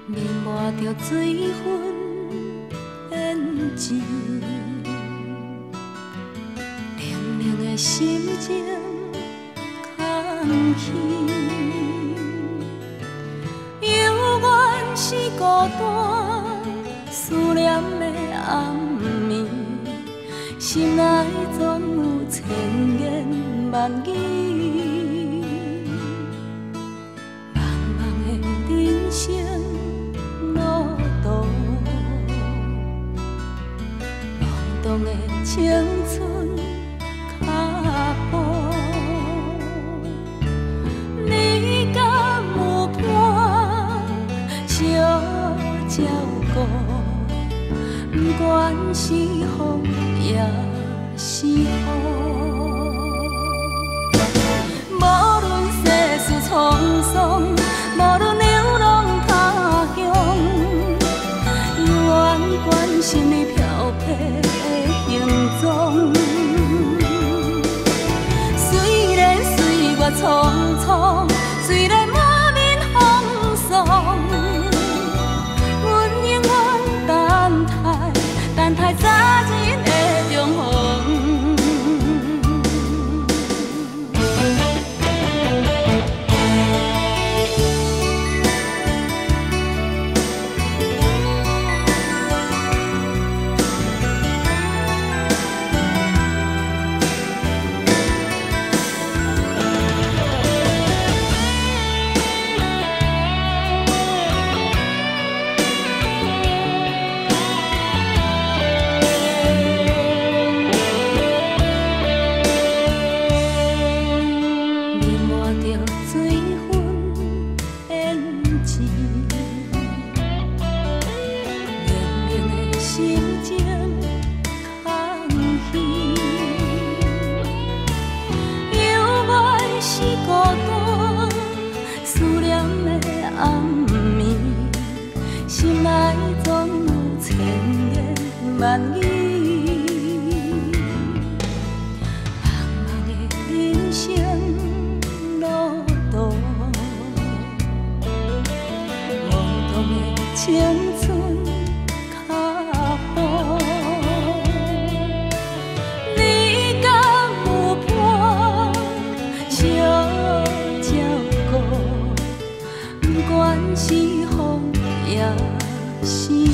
面抹着水分胭脂，冷冷的心情空虚，犹原是孤单思念的暗暝，心内总有千言万语。茫茫的人生路途，懵懂的青春脚步，你敢有伴相照顾？不管是风也是雨，无论世事沧桑，无论流浪他乡，犹原关心你飘泊的行踪。虽然岁月匆匆，虽然满面风霜，阮永远等待早日的重逢。万语，茫茫的人生路途，懵懂的青春脚步，你敢有伴相照顾？不管是风也是雨。